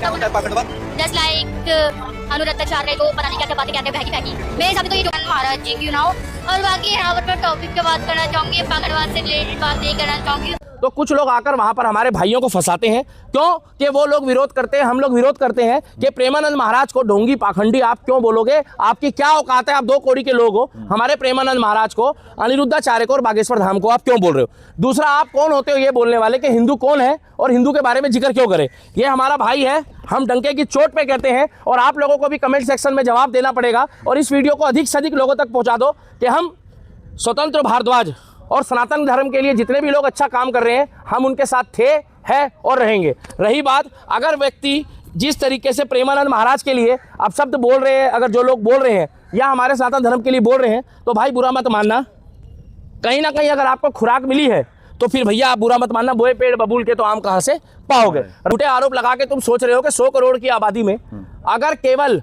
Just like Anuradha चारे को पता नहीं क्या क्या बातें कहते हैं फेंकी मेरे हिसाब से तो ये महाराज जी की नाउ। और बाकी यहाँ पर मैं टॉपिक की बात करना चाहूंगी, पागलवान से रिलेटेड बात नहीं करना चाहूंगी। तो कुछ लोग आकर वहां पर हमारे भाइयों को फंसाते हैं, क्यों कि वो लोग विरोध करते हैं, हम लोग विरोध करते हैं कि प्रेमानंद महाराज को ढोंगी पाखंडी आप क्यों बोलोगे, आपकी क्या औकात है, आप 2 कौड़ी के लोग हो, हमारे प्रेमानंद महाराज को, अनिरुद्धाचार्य को और बागेश्वर धाम को आप क्यों बोल रहे हो। दूसरा, आप कौन होते हो ये बोलने वाले कि हिंदू कौन है और हिंदू के बारे में जिक्र क्यों करे। ये हमारा भाई है, हम डंके की चोट पे कहते हैं और आप लोगों को भी कमेंट सेक्शन में जवाब देना पड़ेगा और इस वीडियो को अधिक से अधिक लोगों तक पहुंचा दो कि हम स्वतंत्र भारद्वाज और सनातन धर्म के लिए जितने भी लोग अच्छा काम कर रहे हैं हम उनके साथ थे, है और रहेंगे। रही बात, अगर व्यक्ति जिस तरीके से प्रेमानंद महाराज के लिए आप शब्द बोल रहे हैं, अगर जो लोग बोल रहे हैं या हमारे सनातन धर्म के लिए बोल रहे हैं, तो भाई बुरा मत मानना। कहीं ना कहीं अगर आपको खुराक मिली है तो फिर भैया आप बुरा मत मानना, बोए पेड़ बबूल के तो आम कहाँ से पाओगे। झूठे आरोप लगा के तुम सोच रहे हो कि 100 करोड़ की आबादी में अगर केवल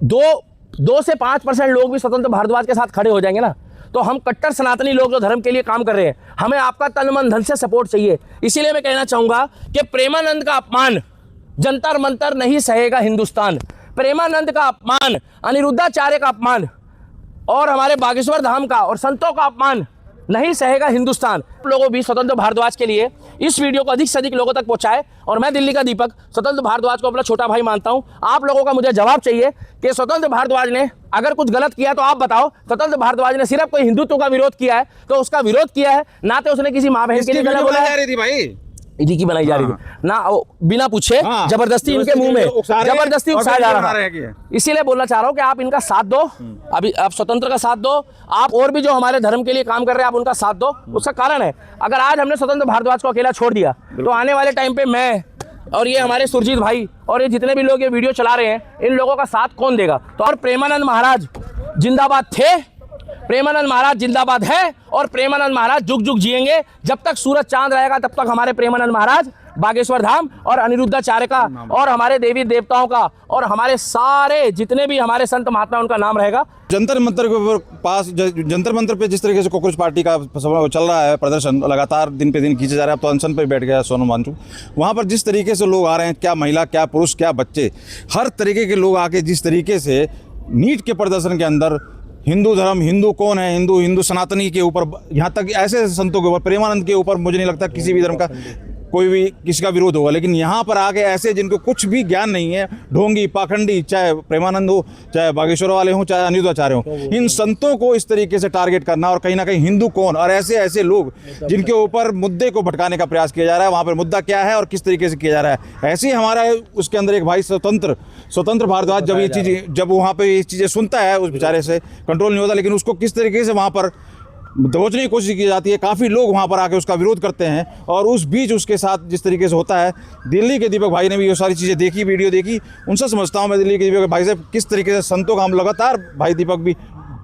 2 से 5% लोग भी स्वतंत्र भारद्वाज के साथ खड़े हो जाएंगे ना, तो हम कट्टर सनातनी लोग जो धर्म के लिए काम कर रहे हैं, हमें आपका तन मन धन से सपोर्ट चाहिए। इसीलिए मैं कहना चाहूंगा कि प्रेमानंद का अपमान जंतर मंतर नहीं सहेगा हिंदुस्तान। प्रेमानंद का अपमान, अनिरुद्धाचार्य का अपमान और हमारे बागेश्वर धाम का और संतों का अपमान नहीं सहेगा हिंदुस्तान। आप लोगों भी स्वतंत्र भारद्वाज के लिए इस वीडियो को अधिक से अधिक लोगों तक पहुंचाए। और मैं दिल्ली का दीपक स्वतंत्र भारद्वाज को अपना छोटा भाई मानता हूं। आप लोगों का मुझे जवाब चाहिए कि स्वतंत्र भारद्वाज ने अगर कुछ गलत किया तो आप बताओ। स्वतंत्र भारद्वाज ने सिर्फ कोई हिंदुत्व का विरोध किया है तो उसका विरोध किया है, ना तो उसने किसी माँ बहन के लिए गलत बोला है। इसी की बनाई जा रही थी ना, बिना पूछे जबरदस्ती इनके मुंह में जबरदस्ती उकसाया जा रहा है। इसीलिए बोलना चाह रहा हूँ कि आप इनका साथ दो, अभी आप स्वतंत्र का साथ दो, आप और भी जो हमारे धर्म के लिए काम कर रहे हैं आप उनका साथ दो। उसका कारण है, अगर आज हमने स्वतंत्र भारद्वाज को अकेला छोड़ दिया तो आने वाले टाइम पे मैं और ये हमारे सुरजीत भाई और ये जितने भी लोग ये वीडियो चला रहे हैं, इन लोगों का साथ कौन देगा। तो और प्रेमानंद महाराज जिंदाबाद थे, प्रेमानंद महाराज जिंदाबाद है और प्रेमानंद महाराज जुग जुग जिएंगे। जब तक सूरज चांद रहेगा तब तक हमारे प्रेमानंद महाराज, बागेश्वर धाम और अनिरुद्धाचार्य का और हमारे देवी देवताओं का और हमारे सारे जितने भी हमारे संत महात्मा उनका नाम रहेगा। जंतर मंतर के पास, जंतर मंतर पे जिस तरीके से कांग्रेस पार्टी का चल रहा है प्रदर्शन, लगातार दिन पे दिन खींचे जा रहे हैं। अब तो अनशन पे बैठ गया सोनम वांगचुक। वहाँ पर जिस तरीके से लोग आ रहे हैं, क्या महिला, क्या पुरुष, क्या बच्चे, हर तरीके के लोग आके जिस तरीके से नीट के प्रदर्शन के अंदर हिंदू धर्म, हिंदू कौन है, हिंदू सनातनी के ऊपर, यहाँ तक ऐसे संतों के ऊपर, प्रेमानंद के ऊपर मुझे नहीं लगता किसी भी धर्म का कोई भी किसी का विरोध होगा। लेकिन यहाँ पर आके ऐसे जिनको कुछ भी ज्ञान नहीं है, ढोंगी पाखंडी, चाहे प्रेमानंद हो, चाहे बागेश्वर वाले हों, चाहे अनिरुद्धाचार्य हों, इन संतों को इस तरीके से टारगेट करना और कहीं ना कहीं हिंदू कौन और ऐसे ऐसे लोग जिनके ऊपर मुद्दे को भटकाने का प्रयास किया जा रहा है, वहाँ पर मुद्दा क्या है और किस तरीके से किया जा रहा है। ऐसे ही हमारा उसके अंदर एक भाई स्वतंत्र भारद्वाज जब वहाँ पर ये चीज़ें सुनता है, उस बेचारे से कंट्रोल नहीं होता, लेकिन उसको किस तरीके से वहाँ पर दबोचने की कोशिश की जाती है। काफ़ी लोग वहाँ पर आके उसका विरोध करते हैं और उस बीच उसके साथ जिस तरीके से होता है, दिल्ली के दीपक भाई ने भी ये सारी चीज़ें देखी, वीडियो देखी, उनसे समझता हूँ मैं दिल्ली के दीपक भाई से किस तरीके से संतों का हम लगातार भाई दीपक भी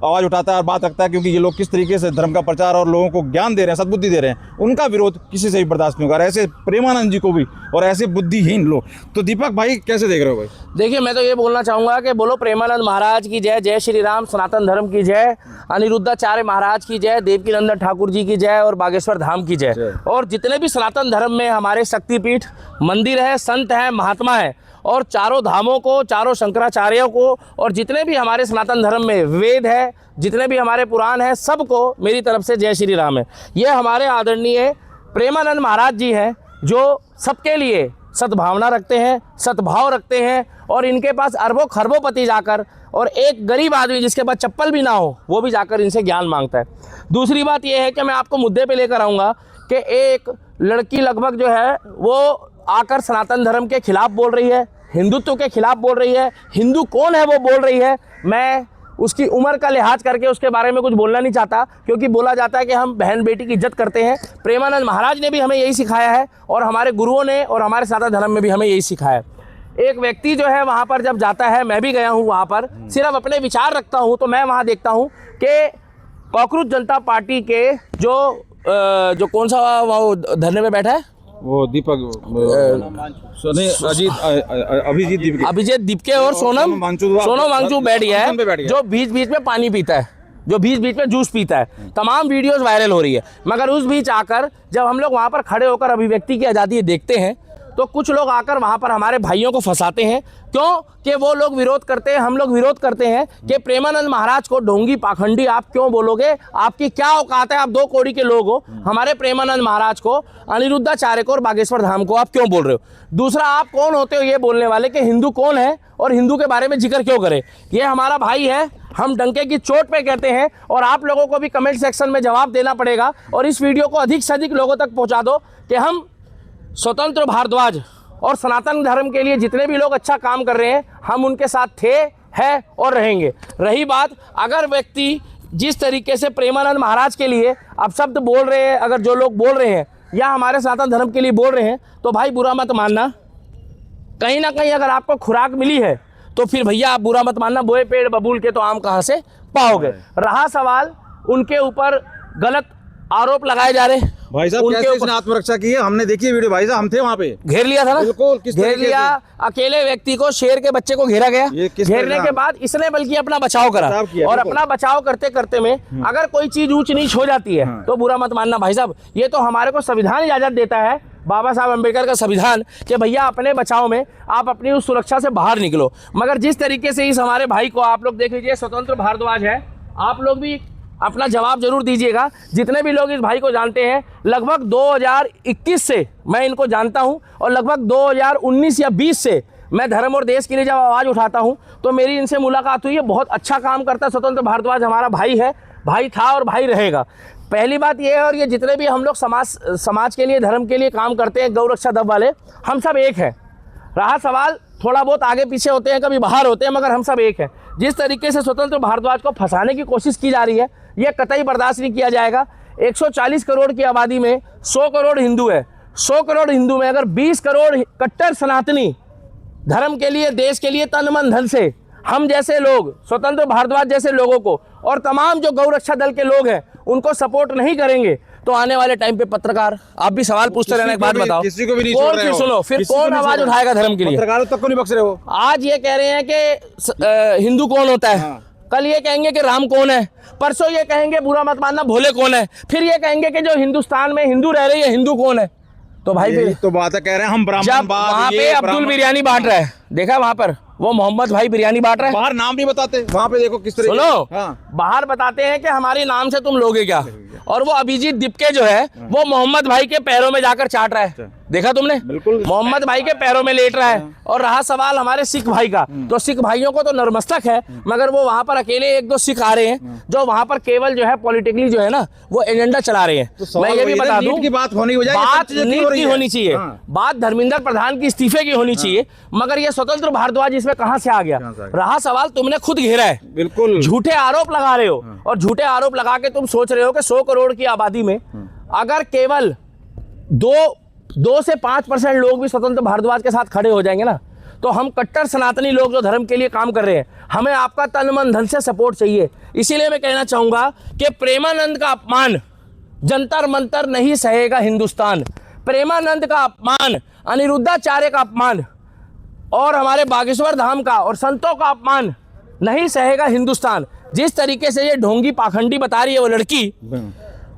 आवाज़ उठाता है और बात रखता है, क्योंकि ये लोग किस तरीके से धर्म का प्रचार और लोगों को ज्ञान दे रहे हैं, सद्बुद्धि दे रहे हैं, उनका विरोध किसी से भी बर्दाश्त नहीं होगा। ऐसे प्रेमानंद जी को भी और ऐसे बुद्धिहीन लोग। तो दीपक भाई कैसे देख रहे हो भाई? देखिए, मैं तो ये बोलना चाहूँगा कि बोलो प्रेमानंद महाराज की जय, जय श्री राम, सनातन धर्म की जय, अनिरुद्धाचार्य महाराज की जय, देवकीनंदन ठाकुर जी की जय और बागेश्वर धाम की जय। और जितने भी सनातन धर्म में हमारे शक्तिपीठ मंदिर है, संत हैं, महात्मा है और चारों धामों को, चारों शंकराचार्यों को और जितने भी हमारे सनातन धर्म में वेद है, जितने भी हमारे पुराण हैं, सबको मेरी तरफ से जय श्री राम है। ये हमारे आदरणीय प्रेमानंद महाराज जी हैं जो सबके लिए सद्भावना रखते हैं, सद्भाव रखते हैं और इनके पास अरबों खरबों जाकर और एक गरीब आदमी जिसके पास चप्पल भी ना हो वो भी जाकर इनसे ज्ञान मांगता है। दूसरी बात यह है कि मैं आपको मुद्दे पे लेकर आऊँगा कि एक लड़की लगभग जो है वो आकर सनातन धर्म के खिलाफ बोल रही है, हिंदुत्व के खिलाफ बोल रही है, हिंदू कौन है वो बोल रही है। मैं उसकी उम्र का लिहाज करके उसके बारे में कुछ बोलना नहीं चाहता, क्योंकि बोला जाता है कि हम बहन बेटी की इज्जत करते हैं। प्रेमानंद महाराज ने भी हमें यही सिखाया है और हमारे गुरुओं ने और हमारे सनातन धर्म में भी हमें यही सिखाया है। एक व्यक्ति जो है वहाँ पर जब जाता है, मैं भी गया हूँ वहाँ पर, सिर्फ अपने विचार रखता हूँ, तो मैं वहाँ देखता हूँ कि कांग्रेस जनता पार्टी के जो कौन सा वो धरने में बैठा है, वो दीपक अभिजीत दीपके और सोनम वांगचुक बैठ गया है, जो बीच बीच में पानी पीता है, जो बीच बीच में जूस पीता है। तमाम वीडियोस वायरल हो रही है। मगर उस बीच आकर जब हम लोग वहाँ पर खड़े होकर अभिव्यक्ति की आज़ादी देखते हैं तो कुछ लोग आकर वहां पर हमारे भाइयों को फंसाते हैं। क्यों कि वो लोग विरोध करते हैं, हम लोग विरोध करते हैं कि प्रेमानंद महाराज को ढोंगी पाखंडी आप क्यों बोलोगे, आपकी क्या औकात है, आप 2 कौड़ी के लोग हो। हमारे प्रेमानंद महाराज को, अनिरुद्धाचार्य को और बागेश्वर धाम को आप क्यों बोल रहे हो। दूसरा, आप कौन होते हो ये बोलने वाले कि हिंदू कौन है और हिंदू के बारे में जिक्र क्यों करे। ये हमारा भाई है, हम डंके की चोट पे कहते हैं, और आप लोगों को भी कमेंट सेक्शन में जवाब देना पड़ेगा। और इस वीडियो को अधिक से अधिक लोगों तक पहुंचा दो कि हम स्वतंत्र भारद्वाज और सनातन धर्म के लिए जितने भी लोग अच्छा काम कर रहे हैं, हम उनके साथ थे, है और रहेंगे। रही बात, अगर व्यक्ति जिस तरीके से प्रेमानंद महाराज के लिए अब शब्द बोल रहे हैं, अगर जो लोग बोल रहे हैं या हमारे सनातन धर्म के लिए बोल रहे हैं, तो भाई बुरा मत मानना। कहीं ना कहीं अगर आपको खुराक मिली है तो फिर भैया आप बुरा मत मानना, बोए पेड़ बबूल के तो आम कहाँ से पाओगे। रहा सवाल उनके ऊपर गलत आरोप लगाए जा रहे, भाई साहब कैसे इसने आत्मरक्षा की है, हमने देखी है वीडियो, भाई साहब हम थे वहाँ पे, घेर लिया था ना, बिल्कुल, किस घेर तरीके लिया, अकेले व्यक्ति को, शेर के बच्चे को घेरा गया। घेरने के बाद इसने बल्कि अपना बचाव करा, और अपना बचाव करते करते में अगर कोई चीज ऊंच नीच हो जाती है तो बुरा मत मानना भाई साहब। ये तो हमारे को संविधान इजाजत देता है, बाबा साहब अम्बेडकर का संविधान, कि भैया अपने बचाव में आप अपनी उस सुरक्षा से बाहर निकलो। मगर जिस तरीके से इस हमारे भाई को, आप लोग देख लीजिए, स्वतंत्र भारद्वाज है, आप लोग भी अपना जवाब जरूर दीजिएगा। जितने भी लोग इस भाई को जानते हैं, लगभग 2021 से मैं इनको जानता हूं, और लगभग 2019 या 20 से मैं धर्म और देश के लिए जब आवाज़ उठाता हूं तो मेरी इनसे मुलाकात हुई है। बहुत अच्छा काम करता है स्वतंत्र भारद्वाज, हमारा भाई है, भाई था और भाई रहेगा। पहली बात ये है, और ये जितने भी हम लोग समाज के लिए, धर्म के लिए काम करते हैं, गौ रक्षा दल वाले, हम सब एक हैं। रहा सवाल, थोड़ा बहुत आगे पीछे होते हैं, कभी बाहर होते हैं, मगर हम सब एक हैं। जिस तरीके से स्वतंत्र भारद्वाज को फंसाने की कोशिश की जा रही है, यह कतई बर्दाश्त नहीं किया जाएगा। 140 करोड़ की आबादी में 100 करोड़ हिंदू है। 100 करोड़ हिंदू में अगर 20 करोड़ कट्टर सनातनी, धर्म के लिए, देश के लिए तन मन धन से, हम जैसे लोग, स्वतंत्र भारद्वाज जैसे लोगों को, और तमाम जो गौ रक्षा दल के लोग हैं उनको सपोर्ट नहीं करेंगे, तो आने वाले टाइम पे पत्रकार, आप भी सवाल पूछते रहना, एक बात बताओ, किसी को भी नहीं कौन, फिर सुनो, फिर कौन आवाज उठाएगा धर्म के लिए? पत्रकारों तक को नहीं बख्श रहे हो। आज ये कह रहे हैं कि हिंदू कौन होता है, कल ये कहेंगे कि राम कौन है, परसों ये कहेंगे, बुरा मत मानना, भोले कौन है, फिर ये कहेंगे कि जो हिंदुस्तान में हिंदू रह रही है हिंदू कौन है। तो भाई फिर तो बात है, कह रहे हैं हम ब्राह्मण, जब वहाँ पे अब्दुल बिरयानी बांट रहा है, देखा वहाँ पर वो मोहम्मद भाई बिरयानी बांट रहा है, बाहर नाम नहीं बताते, वहाँ पे देखो किस तरह। सुनो, हाँ। बाहर बताते हैं कि हमारे नाम से तुम लोगे क्या, और वो अभिजीत दिपके जो है वो मोहम्मद भाई के पैरों में जाकर चाट रहा है, देखा तुमने, बिल्कुल मोहम्मद भाई के पैरों में लेट रहा है। और रहा सवाल हमारे सिख भाई का, तो सिख भाइयों को तो नरमस्तक है, मगर वो वहां पर अकेले 1-2 सिख आ रहे हैं जो वहां पर केवल जो है पॉलिटिकली जो है ना वो एजेंडा चला रहे हैं। तो मैं ये भी बता दूं, की बात होनी हो जाए, बात नीट की होनी चाहिए, बात धर्मेंद्र प्रधान की इस्तीफे की होनी चाहिए, मगर ये स्वतंत्र भारद्वाज इसमें कहां से आ गया। रहा सवाल, तुमने खुद घेरा है, बिल्कुल झूठे आरोप लगा रहे हो, और झूठे आरोप लगा के तुम सोच रहे हो कि 100 करोड़ की आबादी में अगर केवल 2 से 5% लोग भी स्वतंत्र भारद्वाज के साथ खड़े हो जाएंगे ना, तो हम कट्टर सनातनी लोग जो धर्म के लिए काम कर रहे हैं, हमें आपका तन मन धन से सपोर्ट चाहिए। इसीलिए मैं कहना चाहूंगा कि प्रेमानंद का अपमान जंतर मंतर नहीं सहेगा हिंदुस्तान, प्रेमानंद का अपमान, अनिरुद्धाचार्य का अपमान, और हमारे बागेश्वर धाम का और संतों का अपमान नहीं सहेगा हिंदुस्तान। जिस तरीके से ये ढोंगी पाखंडी बता रही है वो लड़की,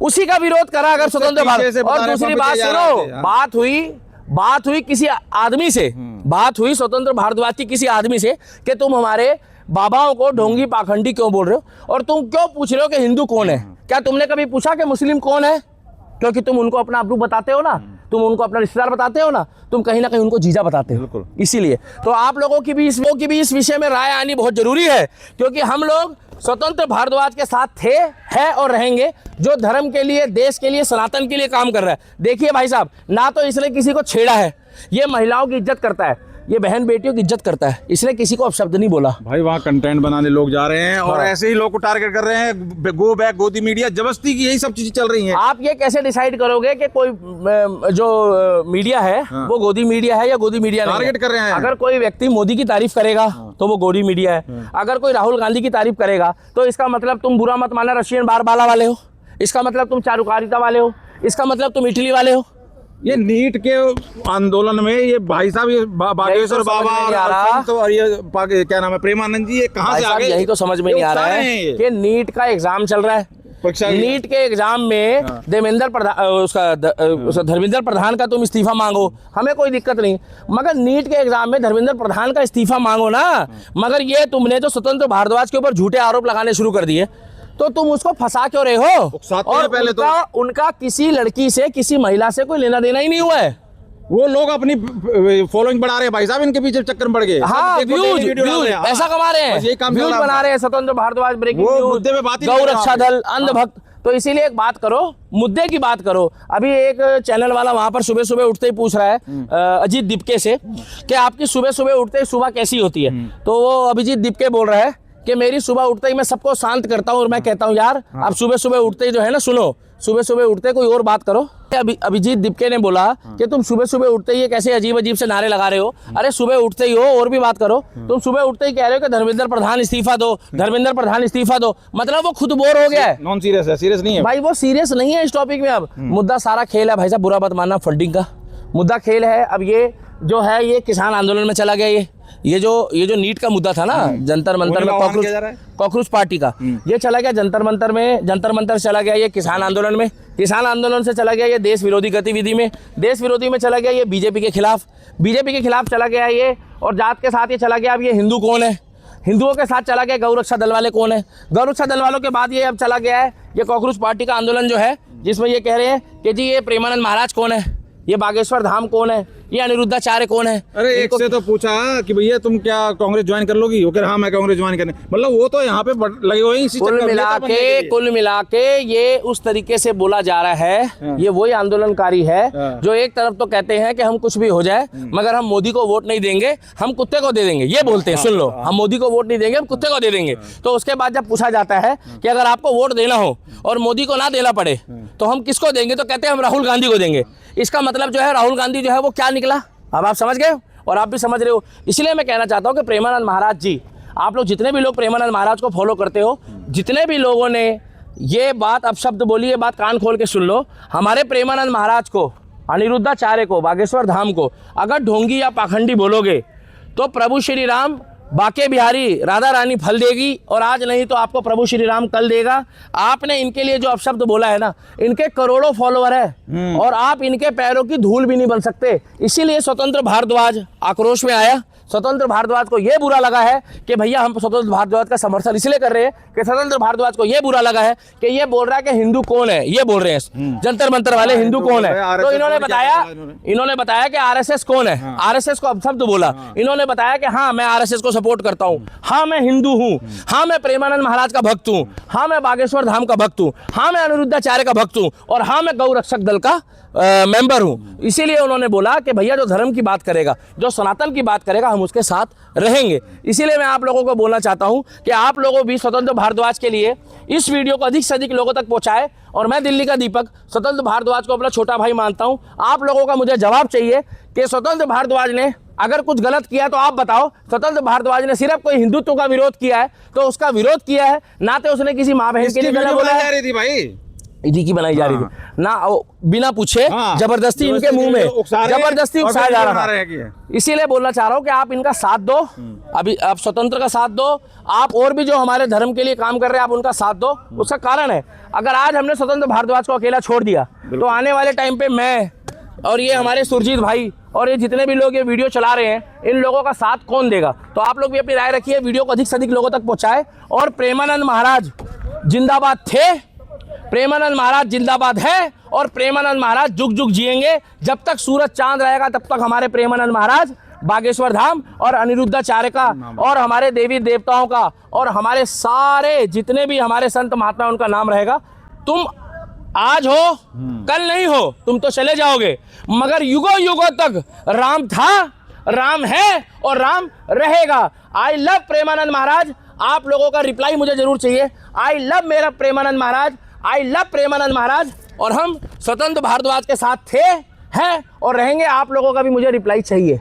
उसी का विरोध करा अगर स्वतंत्र भारत। और दूसरी बात सुनो, बात हुई किसी आदमी से, बात हुई स्वतंत्र भारद्वाज की किसी आदमी से कि तुम हमारे बाबाओं को ढोंगी पाखंडी क्यों बोल रहे हो, और तुम क्यों पूछ रहे हो कि हिंदू कौन है। क्या तुमने कभी पूछा कि मुस्लिम कौन है? क्योंकि तुम उनको अपना अब्रू बताते हो ना, तुम उनको अपना रिश्तेदार बताते हो ना, तुम कहीं ना कहीं उनको जीजा बताते हो। इसीलिए तो आप लोगों की भी इस विषय में राय आनी बहुत जरूरी है, क्योंकि हम लोग स्वतंत्र भारद्वाज के साथ थे, है और रहेंगे, जो धर्म के लिए, देश के लिए, सनातन के लिए काम कर रहा है। देखिए भाई साहब, ना तो इसने किसी को छेड़ा है, ये महिलाओं की इज्जत करता है, ये बहन बेटियों की इज्जत करता है, इसने किसी को अपशब्द नहीं बोला। भाई वहाँ कंटेंट बनाने लोग जा रहे हैं और ऐसे ही लोग को टारगेट कर रहे हैं, गो बैक गोदी मीडिया, जबरदस्ती की यही सब चीजें चल रही हैं। आप ये कैसे डिसाइड करोगे कि कोई जो मीडिया है वो गोदी मीडिया है या गोदी मीडिया नहीं? टारगेट कर रहे हैं। अगर कोई व्यक्ति मोदी की तारीफ करेगा तो वो गोदी मीडिया है, अगर कोई राहुल गांधी की तारीफ करेगा तो इसका मतलब तुम बुरा मत माना रशियन बारबाला वाले हो, इसका मतलब तुम चारुकारिता वाले हो, इसका मतलब तुम इटली वाले हो। ये नीट के आंदोलन में ये भाई साहब, ये बागेश्वर बाबा और ये क्या नाम है, प्रेमानंद जी, ये कहाँ से आ गए? यही तो समझ में नहीं आ रहा है कि नीट का एग्जाम चल रहा है, परीक्षा नीट के एग्जाम में देवेंद्र प्रधान उसका धर्मेंद्र प्रधान का तुम इस्तीफा मांगो, हमें कोई दिक्कत नहीं, मगर नीट के एग्जाम में धर्मेंद्र प्रधान का इस्तीफा मांगो ना। मगर ये तुमने जो स्वतंत्र भारद्वाज के ऊपर झूठे आरोप लगाने शुरू कर दिए, तो तुम उसको फंसा क्यों रहे हो? और पहले उनका किसी लड़की से, किसी महिला से कोई लेना देना ही नहीं हुआ है। वो लोग अपनी फॉलोइंग बढ़ा रहे हैं भाई साहब, इनके पीछे चक्कर में पड़ गए। हाँ, व्यूज ऐसा कमा रहे हैं, व्यूज बना रहे हैं। स्वतंत्र भारद्वाज ब्रेकिंग न्यूज, गौ रक्षा दल, अंधभक्त। तो इसीलिए एक बात करो, मुद्दे की बात करो। अभी एक चैनल वाला वहां पर सुबह सुबह उठते ही पूछ रहा है अजीत दीपके से कि आपकी सुबह सुबह उठते ही सुबह कैसी होती है। तो वो अभिजीत दीपके बोल रहा है कि मेरी सुबह उठते ही मैं सबको शांत करता हूँ और मैं कहता हूँ यार आप सुबह सुबह उठते ही जो है ना, सुनो, सुबह सुबह उठते कोई और बात करो। अभिजीत दीपके ने बोला कि तुम सुबह सुबह उठते ही कैसे अजीब अजीब से नारे लगा रहे हो। अरे सुबह उठते ही हो और भी बात करो। तुम सुबह उठते ही कह रहे हो कि धर्मेंद्र प्रधान इस्तीफा दो, धर्मेंद्र प्रधान इस्तीफा दो, मतलब वो खुद बोर हो गया है। नॉन सीरियस है, सीरियस नहीं है भाई, वो सीरियस नहीं है इस टॉपिक में। अब मुद्दा सारा खेल है भाई साहब, बुरा मत मानना, फंडिंग का मुद्दा खेल है। अब ये जो है ये किसान आंदोलन में चला गया। ये जो नीट का मुद्दा था ना, जंतर मंतर में कॉकरोच पार्टी का, ये चला गया जंतर मंतर चला गया ये किसान आंदोलन में, किसान आंदोलन से चला गया ये देश विरोधी गतिविधि में, देश विरोधी में चला गया ये बीजेपी के खिलाफ चला गया ये, और जात के साथ ये चला गया। अब ये हिंदू कौन है, हिंदुओं के साथ चला गया गौ रक्षा दल वाले कौन है, गौ रक्षा दल वालों के बाद ये अब चला गया है ये कॉकरोच पार्टी का आंदोलन जो है, जिसमें ये कह रहे हैं कि जी ये प्रेमानंद महाराज कौन है, ये बागेश्वर धाम कौन है, ये अनिरुद्धाचार्य कौन है। अरे एक से तो पूछा कि भैया तुम क्या कांग्रेस ज्वाइन कर लोगी, वो कह रहा हाँ मैं कांग्रेस ज्वाइन करने, मतलब वो तो यहाँ पे लगे हुए हैं इसी कुल मिला के ये उस तरीके से बोला जा रहा है। ये वही आंदोलनकारी है जो एक तरफ तो कहते हैं कि हम कुछ भी हो जाए मगर हम मोदी को वोट नहीं देंगे, हम कुत्ते को दे देंगे। ये बोलते हैं, सुन लो, हम मोदी को वोट नहीं देंगे, हम कुत्ते को दे देंगे। तो उसके बाद जब पूछा जाता है कि अगर आपको वोट देना हो और मोदी को ना देना पड़े तो हम किसको देंगे, तो कहते हैं हम राहुल गांधी को देंगे। इसका मतलब जो है राहुल गांधी जो है वो क्या निकला, अब आप समझ गए और आप भी समझ रहे हो। इसलिए मैं कहना चाहता हूं कि प्रेमानंद महाराज जी, आप लोग जितने भी लोग प्रेमानंद महाराज को फॉलो करते हो, जितने भी लोगों ने ये बात अपशब्द बोली, ये बात कान खोल के सुन लो। हमारे प्रेमानंद महाराज को, अनिरुद्धाचार्य को, बागेश्वर धाम को अगर ढोंगी या पाखंडी बोलोगे तो प्रभु श्री राम, बाके बिहारी, राधा रानी फल देगी, और आज नहीं तो आपको प्रभु श्री राम कल देगा। आपने इनके लिए जो अपशब्द बोला है ना, इनके करोड़ों फॉलोअर है और आप इनके पैरों की धूल भी नहीं बन सकते। इसीलिए स्वतंत्र भारद्वाज आक्रोश में आया। स्वतंत्र भारद्वाज को यह बुरा लगा है कि भैया हम स्वतंत्र भारद्वाज का समर्थन इसलिए कर रहे हैं कि स्वतंत्र भारद्वाज को यह बुरा लगा है कि ये बोल रहा है कि हिंदू कौन है, ये बोल रहे हैं जंतर मंतर वाले हिंदू कौन है। तो इन्होंने बताया कि आरएसएस कौन है, आरएसएस को अपशब्द बोला। इन्होंने बताया कि हाँ मैं आरएसएस को सपोर्ट करता हूँ, हाँ मैं हिंदू हूँ, हाँ मैं प्रेमानंद महाराज का भक्त हूँ, हाँ मैं बागेश्वर धाम का भक्त हूँ, हाँ मैं अनिरुद्धाचार्य का भक्त हूँ, और हाँ मैं गौ रक्षक दल का मेंबर हूँ। इसीलिए उन्होंने बोला कि भैया जो धर्म की बात करेगा, जो सनातन की बात करेगा, हम उसके साथ रहेंगे। इसीलिए मैं आप लोगों को बोलना चाहता हूं कि आप लोगों भी स्वतंत्र भारद्वाज के लिए इस वीडियो को अधिक से अधिक लोगों तक पहुंचाए। और मैं दिल्ली का दीपक स्वतंत्र भारद्वाज को अपना छोटा भाई मानता हूं। आप लोगों का मुझे जवाब चाहिए कि स्वतंत्र भारद्वाज ने अगर कुछ गलत किया तो आप बताओ। स्वतंत्र भारद्वाज ने सिर्फ कोई हिंदुत्व का विरोध किया है तो उसका विरोध किया है, ना तो उसने किसी माँ बहन के लिए गलत बोला है। इसी की बनाई जा रही थी ना, बिना पूछे जबरदस्ती इनके मुंह में जबरदस्ती उकसाया जा रहा है। इसीलिए बोलना चाह रहा हूँ कि आप इनका साथ दो, अभी आप स्वतंत्र का साथ दो, आप और भी जो हमारे धर्म के लिए काम कर रहे हैं आप उनका साथ दो। उसका कारण है, अगर आज हमने स्वतंत्र भारद्वाज को अकेला छोड़ दिया तो आने वाले टाइम पे मैं और ये हमारे सुरजीत भाई और ये जितने भी लोग ये वीडियो चला रहे हैं, इन लोगों का साथ कौन देगा। तो आप लोग भी अपनी राय रखिए, वीडियो को अधिक से अधिक लोगों तक पहुंचाए। और प्रेमानंद महाराज जिंदाबाद थे, प्रेमानंद महाराज जिंदाबाद है, और प्रेमानंद महाराज जुग जुग जिएंगे। जब तक सूरज चांद रहेगा तब तक हमारे प्रेमानंद महाराज, बागेश्वर धाम और अनिरुद्धाचार्य का और हमारे देवी देवताओं का और हमारे सारे जितने भी हमारे संत महात्मा उनका नाम रहेगा। तुम आज हो कल नहीं हो, तुम तो चले जाओगे, मगर युगों युगों तक राम था, राम है और राम रहेगा। I love Premanand Maharaj. आप लोगों का रिप्लाई मुझे जरूर चाहिए। आई लव मेरा प्रेमानंद महाराज, आई लव प्रेमानंद महाराज, और हम स्वतंत्र भारद्वाज के साथ थे, हैं और रहेंगे। आप लोगों का भी मुझे रिप्लाई चाहिए।